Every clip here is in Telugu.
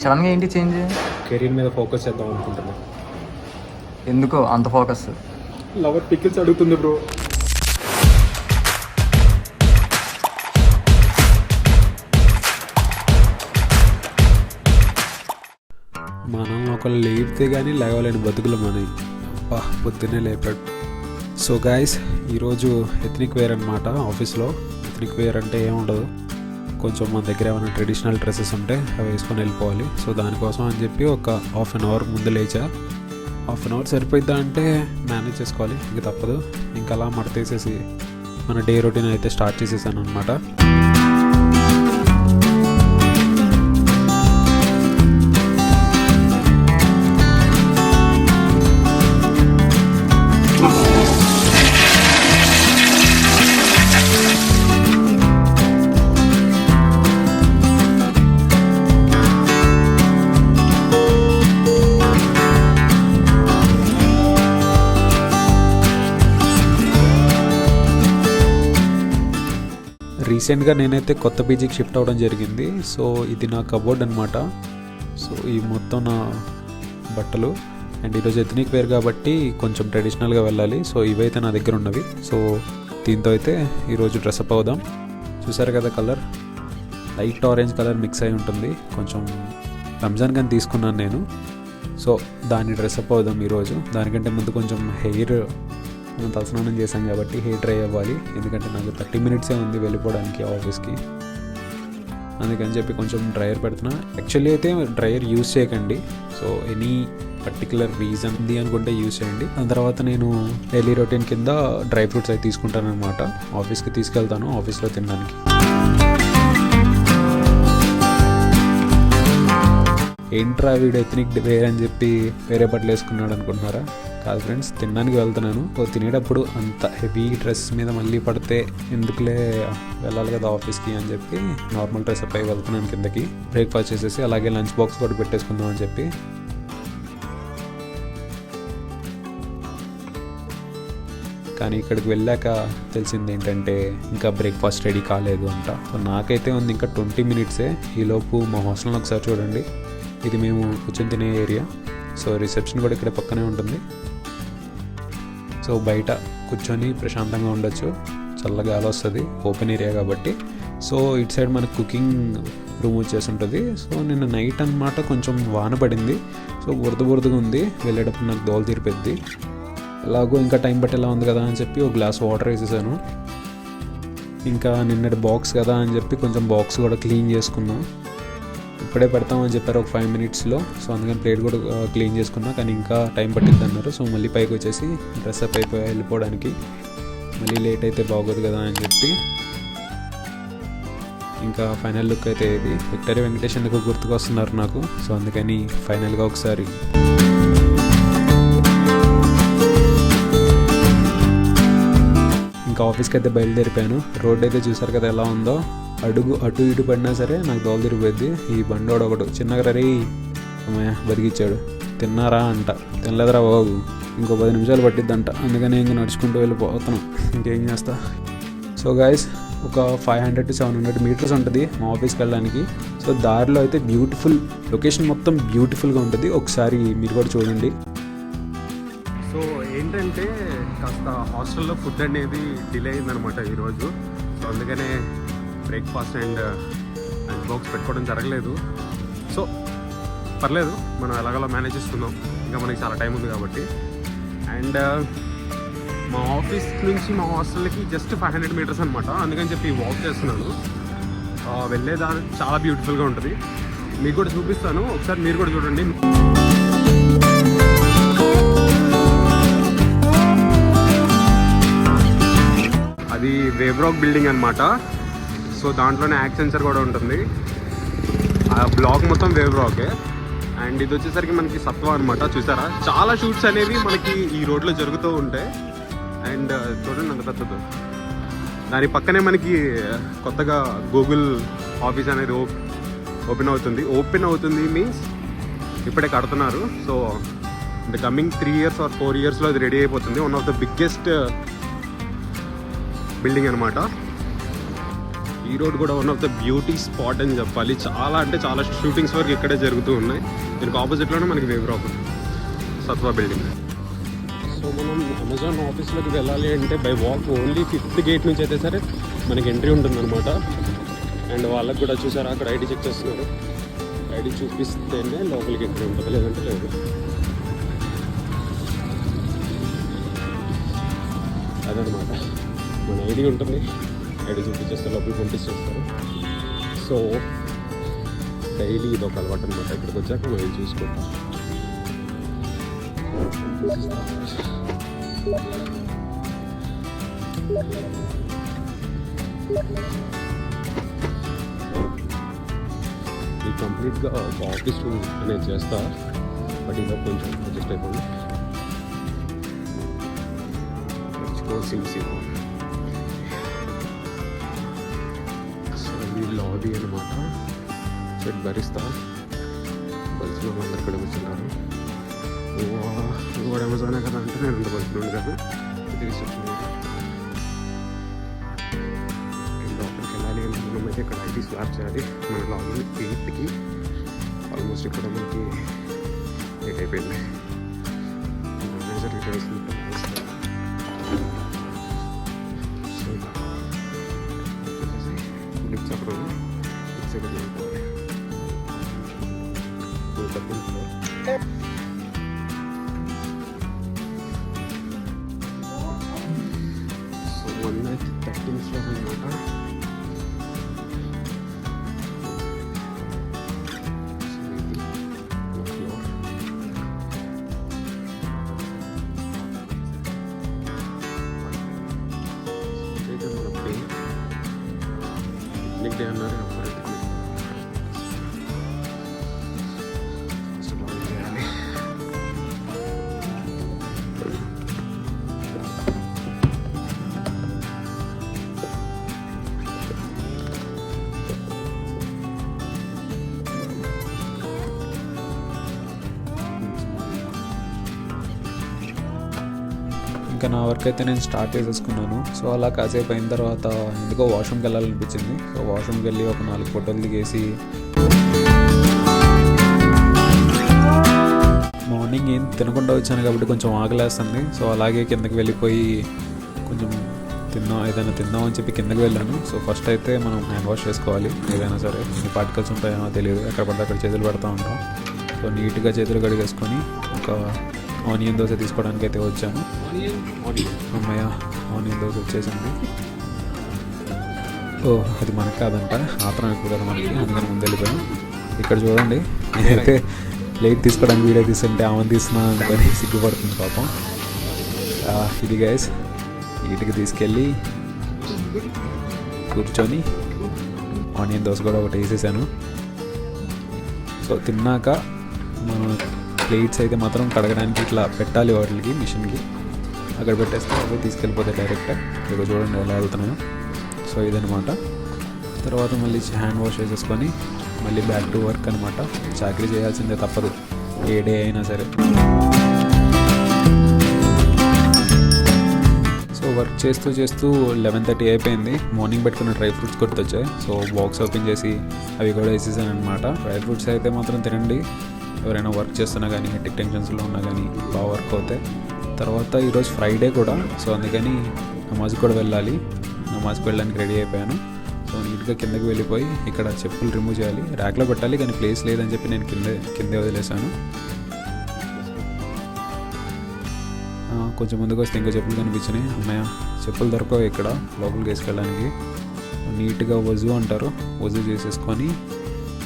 సడన్గా ఏంటి చేంజ్? కెరీర్ మీద ఫోకస్ చేద్దాం అనుకుంటున్నా. ఎందుకో అంత ఫోకస్? లవర్ పికిల్స్ అడుగుతుంది బ్రో. మనం ఒకళ్ళు లేపితే కానీ లేవలేని బతుకులు మనవి. అబ్బా పొద్దున్నే లేపాడు. సో గాయస్, ఈరోజు ఎథ్నిక్ వేర్ అనమాట. ఆఫీస్లో ఎథ్నిక్ వేర్ అంటే ఏముండదు, కొంచెం మన దగ్గర ఏమైనా ట్రెడిషనల్ డ్రెస్సెస్ ఉంటే అవి వేసుకొని వెళ్ళిపోవాలి. సో దానికోసం అని చెప్పి ఒక హాఫ్ అన్ అవర్ ముందు లేచా. హాఫ్ అన్ అవర్ సరిపోద్దా అంటే మేనేజ్ చేసుకోవాలి, ఇంక తప్పదు. ఇంకా అలా మడతేసేసి మన డే రొటీన్ అయితే స్టార్ట్ చేసేసాను అనమాట. రీసెంట్గా నేనైతే కొత్త పీజీకి షిఫ్ట్ అవ్వడం జరిగింది. సో ఇది నా కబోర్డ్ అనమాట. సో ఈ మొత్తం నా బట్టలు. అండ్ ఈరోజు ఎథ్నిక్ వేర్ కాబట్టి కొంచెం ట్రెడిషనల్గా వెళ్ళాలి. సో ఇవైతే నా దగ్గర ఉన్నవి. సో దీంతో అయితే ఈరోజు డ్రెస్అప్ అవుదాం. చూసారు కదా, colour light orange colour mix అయి ఉంటుంది. కొంచెం రంజాన్ కానీ తీసుకున్నాను నేను. సో దాన్ని డ్రెస్అప్ అవుదాం ఈరోజు. దానికంటే ముందు కొంచెం హెయిర్, మనం తలస్నానం చేశాం కాబట్టి హెయిర్ డ్రై అవ్వాలి. ఎందుకంటే నాకు 30 మినిట్సే ఉంది వెళ్ళిపోవడానికి ఆఫీస్కి. అందుకని చెప్పి కొంచెం డ్రైయర్ పెడుతున్నా. యాక్చువల్లీ అయితే డ్రైయర్ యూజ్ చేయకండి. సో ఎనీ పర్టికులర్ రీజన్ ఉంది అనుకుంటే యూజ్ చేయండి. దాని తర్వాత నేను డైలీ రొటీన్ కింద డ్రై ఫ్రూట్స్ అయితే తీసుకుంటాను అనమాట. ఆఫీస్కి తీసుకెళ్తాను, ఆఫీస్లో తినడానికి. ఏంట్రా వీడు ఎథ్నిక్ వేర్ అని చెప్పి వేరే బట్టలు వేసుకున్నాడు అనుకుంటున్నారా? కాదు ఫ్రెండ్స్, తినడానికి వెళ్తున్నాను. తినేటప్పుడు అంత హెవీ డ్రెస్ మీద మళ్ళీ పడితే ఎందుకులే, వెళ్ళాలి కదా ఆఫీస్కి అని చెప్పి నార్మల్ డ్రెస్ అప్ అయి వెళ్తున్నాను కిందకి. బ్రేక్ఫాస్ట్ చేసేసి అలాగే లంచ్ బాక్స్ కూడా పెట్టేసుకుందాం అని చెప్పి. కానీ ఇక్కడికి వెళ్ళాక తెలిసింది ఏంటంటే ఇంకా బ్రేక్ఫాస్ట్ రెడీ కాలేదు అంట. సో నాకైతే ఉంది ఇంకా 20 మినిట్సే. ఈలోపు మా హాస్టల్ని ఒకసారి చూడండి. ఇది మేము కూర్చొని తినే ఏరియా. సో రిసెప్షన్ కూడా ఇక్కడ పక్కనే ఉంటుంది. సో బయట కూర్చొని ప్రశాంతంగా ఉండొచ్చు, చల్లగా గాలి వస్తుంది, ఓపెన్ ఏరియా కాబట్టి. సో ఇటు సైడ్ మనకు కుకింగ్ రూమ్ వచ్చేసి ఉంటుంది. సో నిన్న నైట్ అనమాట కొంచెం వాన పడింది. సో బురదగా ఉంది. వెళ్ళేటప్పుడు నాకు దోల తీరిపోద్ది. ఎలాగో ఇంకా టైం పట్టేలా ఉంది కదా అని చెప్పి ఒక గ్లాస్ వాటర్ వేసేసాను. ఇంకా నిన్నటి బాక్స్ కదా అని చెప్పి కొంచెం బాక్స్ కూడా క్లీన్ చేసుకున్నాను. ఇప్పుడే పెడతామని చెప్పారు ఒక 5 మినిట్స్లో. సో అందుకని ప్లేట్ కూడా క్లీన్ చేసుకున్నా. కానీ ఇంకా టైం పట్టిద్ది అన్నారు. సో మళ్ళీ పైకి వచ్చేసి డ్రెస్ అప్ అయిపోయి వెళ్ళిపోవడానికి. మళ్ళీ లేట్ అయితే బాగోదు కదా అని చెప్పి ఇంకా ఫైనల్ లుక్ అయితే ఇది. విక్టరీ వెంకటేష్ ఎందుకు గుర్తుకొస్తున్నారు నాకు. సో అందుకని ఫైనల్గా ఒకసారి ఇంకా ఆఫీస్కి అయితే బయలుదేరిపోయాను. రోడ్ అయితే చూసారు కదా ఎలా ఉందో. అడుగు అటు ఇటు పడినా సరే నాకు దోల తిరిగిపోద్ది. ఈ బండోడు ఒకడు చిన్నగా రే బతికిచ్చాడు. తిన్నారా అంట. తినలేదురా బాబు, ఇంకో 10 నిమిషాలు పట్టిద్దంట. అందుకని ఇంక నడుచుకుంటూ వెళ్ళిపోతున్నాం. ఇంకేం చేస్తా. సో గాయస్, ఒక 500 to 700 మీటర్స్ ఉంటుంది మా ఆఫీస్కి వెళ్ళడానికి. సో దారిలో అయితే బ్యూటిఫుల్ లొకేషన్, మొత్తం బ్యూటిఫుల్గా ఉంటుంది. ఒకసారి మీరు కూడా చూడండి. సో ఏంటంటే కాస్త హాస్టల్లో ఫుడ్ అనేది డిలే అయిందనమాట ఈరోజు. సో అందుకనే బ్రేక్ఫాస్ట్ అండ్ లంచ్ బాక్స్ పెట్టుకోవడం జరగలేదు. సో పర్లేదు, మనం ఎలాగలా మేనేజ్ చేసుకుందాం. ఇంకా మనకి చాలా టైం ఉంది కాబట్టి. అండ్ మా ఆఫీస్ నుంచి మా హాస్టల్కి జస్ట్ 500 మీటర్స్ అనమాట. అందుకని చెప్పి వాక్ చేస్తున్నాను. వెళ్ళేదారి చాలా బ్యూటిఫుల్గా ఉంటుంది. మీకు కూడా చూపిస్తాను, ఒకసారి మీరు కూడా చూడండి. అది వేవ్రాక్ బిల్డింగ్ అనమాట. సో దాంట్లోనే యాక్సెంచర్ కూడా ఉంటుంది. ఆ బ్లాక్ మొత్తం వేవ్రాకే. అండ్ ఇది వచ్చేసరికి మనకి సత్వ అనమాట. చూసారా, చాలా షూట్స్ అనేవి మనకి ఈ రోడ్లో జరుగుతూ ఉంటాయి. అండ్ చూడండి అంత పెద్దది. దాని పక్కనే మనకి కొత్తగా గూగుల్ ఆఫీస్ అనేది ఓపెన్ అవుతుంది మీన్స్ ఇప్పుడే కడుతున్నారు. So the coming 3 years or 4 yearsలో అది రెడీ అయిపోతుంది. One of the biggest building అనమాట. ఈ రోడ్ కూడా one of the beauty spot అని చెప్పాలి. చాలా అంటే చాలా షూటింగ్స్ వరకు ఇక్కడే జరుగుతూ ఉన్నాయి. దీనికి ఆపోజిట్లోనే మనకి వేవ్ రాక్ ఉంది, సత్వా బిల్డింగ్. సో మనం అమెజాన్ ఆఫీస్లోకి వెళ్ళాలి అంటే by walk only 5th gate నుంచి అయితే సరే మనకి ఎంట్రీ ఉంటుందన్నమాట. అండ్ వాళ్ళకి కూడా చూసారా అక్కడ ఐడి చెక్ చేస్తున్నారు. ఐడి చూపిస్తేనే లోపలికి ఎంట్రీ ఉంటుంది, లేదంటే లేదు. అదనమాట మన ఐడి ఉంటుంది, ఐడి చూపించేస్తే లోపలికి పంపించేస్తారు. సో డైలీ ఇది ఒక అలవాటు అనమాట. ఇక్కడికి వచ్చాక మనం ఇది చూసుకుంటాం. ఈ కంప్లీట్గా ఒక ఆఫీస్ రూమ్ అనేది చేస్తా, బట్ ఇలా కొంచెం అడ్జస్ట్ అయిపోయింది. సో ఇది లాబీ అనమాట. సెట్ భరిస్తా కలిసిన వాళ్ళందరూ ఇక్కడ కూర్చున్నారు. కూడా అమెజానే కదా అంటే నేను ఉండవలసిన కదా. ఇది రిసెప్షన్. లోపలికి వెళ్ళాలి అంటే మనమైతే ఇక్కడ ఐటీ స్వాప్ చేయాలి. మన లాగిన్ 8కి ఆల్మోస్ట్ ఇక్కడ మనకి 8 అయిపోయింది. మేనేజర్ రిటైర్స్ లిప్స్ అక్కడ లిప్స్ ఎక్కడ వెళ్ళిపోవాలి. సో 13th ఫ్లోర్ అనమాట. పిక్నిక్ డే అన్నారు. ఇంకా నా వర్క్ అయితే నేను స్టార్ట్ చేసేసుకున్నాను. సో అలా కాసేపు అయిన తర్వాత ఎందుకో వాష్రూమ్కి వెళ్ళాలనిపించింది. సో వాష్రూమ్కి వెళ్ళి ఒక 4 ఫోటోలు దిగేసి మార్నింగ్ ఏం తినకుండా వచ్చాను కాబట్టి కొంచెం ఆకలేస్తుంది. సో అలాగే కిందకి వెళ్ళిపోయి కొంచెం ఏదైనా తిందాం అని చెప్పి కిందకి వెళ్ళాను. సో ఫస్ట్ అయితే మనం హ్యాండ్ వాష్ చేసుకోవాలి. ఏదైనా సరే ఎన్ని పార్టికల్స్ ఉంటాయేమో తెలియదు, ఎక్కడ పడితే అక్కడ చేతులు పెడతా ఉంటాం. సో నీట్గా చేతులు కడిగేసుకొని ఒక ఆనియన్ దోశ తీసుకోవడానికి అయితే వచ్చాను. అమ్మయ్య ఆనియన్ దోశ వచ్చేసింది. ఓ అది మనకు కాదంట, ఆత్రం ఎక్కువ కదా మనకి, అందుకని ముందు వెళ్ళిపోయాను. ఇక్కడ చూడండి, నేనైతే ప్లేట్ తీసుకోవడానికి వీడియో తీసుకుంటే ఆమెను తీస్తున్నా అనుకొని సిగ్గుపడుతుంది పాపం. ఇది గైస్ వీటికి తీసుకెళ్ళి కూర్చొని ఆనియన్ దోశ కూడా ఒకటి వేసేసాను. సో తిన్నాక మనం ప్లేట్స్ అయితే మాత్రం కడగడానికి ఇట్లా పెట్టాలి వాటికి, మిషన్కి. అక్కడ పెట్టేస్తే అవి తీసుకెళ్ళిపోతే డైరెక్ట్. ఇక్కడ చూడండి ఎలా వెళ్తున్నాయో. సో ఇదనమాట. తర్వాత మళ్ళీ హ్యాండ్ వాష్ చేసేసుకొని మళ్ళీ బ్యాక్ టు వర్క్ అనమాట. చాకరీ చేయాల్సిందే, తప్పదు ఏ డే అయినా సరే. సో వర్క్ చేస్తూ 11:30 అయిపోయింది. మార్నింగ్ పెట్టుకున్న డ్రై ఫ్రూట్స్ గుర్తొచ్చాయి. సో బాక్స్ ఓపెన్ చేసి అవి కూడా వేసేసాను అనమాట. డ్రై ఫ్రూట్స్ అయితే మాత్రం తినండి, ఎవరైనా వర్క్ చేస్తున్నా కానీ, హెక్టిక్ టెన్షన్స్లో ఉన్నా కానీ బాగా వర్క్ అవుతాయి. తర్వాత ఈరోజు ఫ్రైడే కూడా, సో అందుకని నమాజ్కి కూడా వెళ్ళాలి. నమాజ్కి వెళ్ళడానికి రెడీ అయిపోయాను. సో నీట్గా కిందకి వెళ్ళిపోయి ఇక్కడ చెప్పులు రిమూవ్ చేయాలి. ర్యాక్లో పెట్టాలి కానీ ప్లేస్ లేదని చెప్పి నేను కిందే వదిలేసాను. కొంచెం ముందుకు వస్తే ఇంకా చెప్పులు కనిపించినాయి. అమ్మాయి చెప్పులు దొరకవు ఇక్కడ లోపలికి వేసుకెళ్ళడానికి. నీట్గా వజు అంటారు, వజు చేసేసుకొని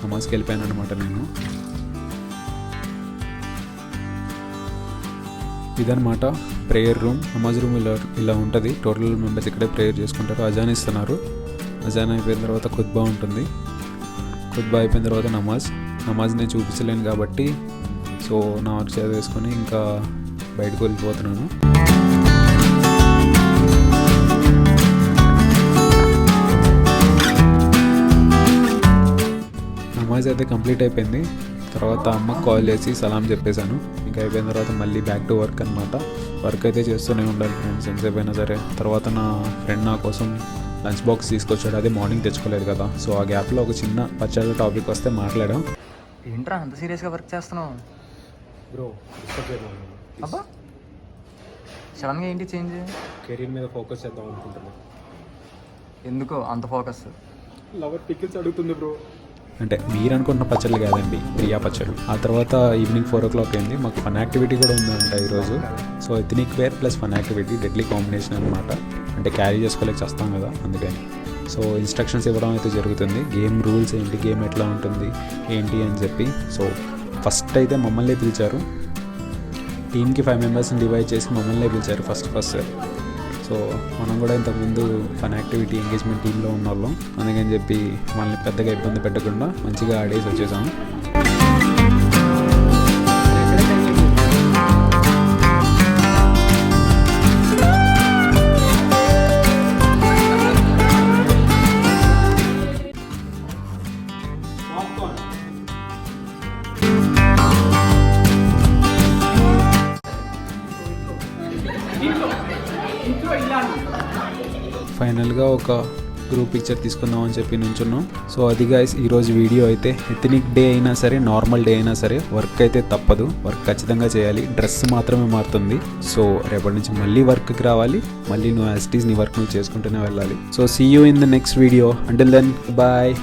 నమాజ్కి వెళ్ళిపోయాను అనమాట నేను. ఇదనమాట ప్రేయర్ రూమ్. నమాజ్ రూమ్ ఇలా ఉంటుంది. టోటల్ మెంబర్స్ ఇక్కడే ప్రేయర్ చేసుకుంటారు. అజాన్ ఇస్తున్నారు. అజాన్ అయిపోయిన తర్వాత ఖుత్బా ఉంటుంది. ఖుత్బా అయిపోయిన తర్వాత నమాజ్ నేను చూపించలేను కాబట్టి సో నా వర్క్ చదివేసుకొని ఇంకా బయటకు వెళ్ళిపోతున్నాను. నమాజ్ అయితే కంప్లీట్ అయిపోయింది. తర్వాత అమ్మకు కాల్ చేసి సలాం చెప్పేశాను. ఇంకా అయిపోయిన తర్వాత మళ్ళీ బ్యాక్ టు వర్క్ అనమాట. వర్క్ అయితే చేస్తూనే ఉండాలి ఫ్రెండ్స్, ఎంతసేపు అయినా సరే. తర్వాత నా ఫ్రెండ్ నా కోసం లంచ్ బాక్స్ తీసుకొచ్చాడు, అదే మార్నింగ్ తెచ్చుకోలేదు కదా. సో ఆ గ్యాప్లో ఒక చిన్న పచ్చడి టాపిక్ వస్తే మాట్లాడాం. ఏంట్రా అంత సీరియస్గా వర్క్ చేస్తున్నావు బ్రో అబ్బా? సడన్గా ఏంటి చేంజ్? కెరీర్ మీద ఫోకస్ చేద్దాం అనుకుంటున్నాను. ఎందుకో అంత ఫోకస్? లవర్ పికిల్స్ అడుగుతుంది బ్రో. అంటే మీరు అనుకుంటున్న పచ్చళ్ళు కాదండి, ప్రియా పచ్చళ్ళు. ఆ తర్వాత ఈవినింగ్ 4 o'clock అయింది. మాకు ఫన్ యాక్టివిటీ కూడా ఉందంట ఈరోజు. So ethnic wear plus fun activity deadly combination అనమాట. అంటే క్యారీ చేసుకోలేక చేస్తాం కదా, అందుకని. సో ఇన్స్ట్రక్షన్స్ ఇవ్వడం అయితే జరుగుతుంది. గేమ్ రూల్స్ ఏంటి, గేమ్ ఎట్లా ఉంటుంది ఏంటి అని చెప్పి. సో ఫస్ట్ అయితే మమ్మల్ని పిలిచారు. టీమ్కి 5 members డివైడ్ చేసి మమ్మల్ని పిలిచారు ఫస్ట్. సో మనం కూడా ఇంతకుముందు ఫన్ యాక్టివిటీ ఎంగేజ్మెంట్ టీంలో ఉన్న వాళ్ళం, అందుకని చెప్పి మనల్ని పెద్దగా ఇబ్బంది పెట్టకుండా మంచిగా ఆడేసి వచ్చేసాము. ఫైనల్గా ఒక గ్రూప్ పిక్చర్ తీసుకుందాం అని చెప్పి నుంచున్నాం. సో అది గైస్ ఈరోజు వీడియో అయితే. ఎథనిక్ డే అయినా సరే, నార్మల్ డే అయినా సరే వర్క్ అయితే తప్పదు, వర్క్ ఖచ్చితంగా చేయాలి. డ్రెస్ మాత్రమే మారుతుంది. సో రేపటి నుంచి మళ్ళీ వర్క్కి రావాలి, మళ్ళీ నువ్వు యాజ్ ఇట్ ఈజ్ నీ వర్క్ నువ్వు చేసుకుంటూనే వెళ్ళాలి. So see you in the next video. Until then bye.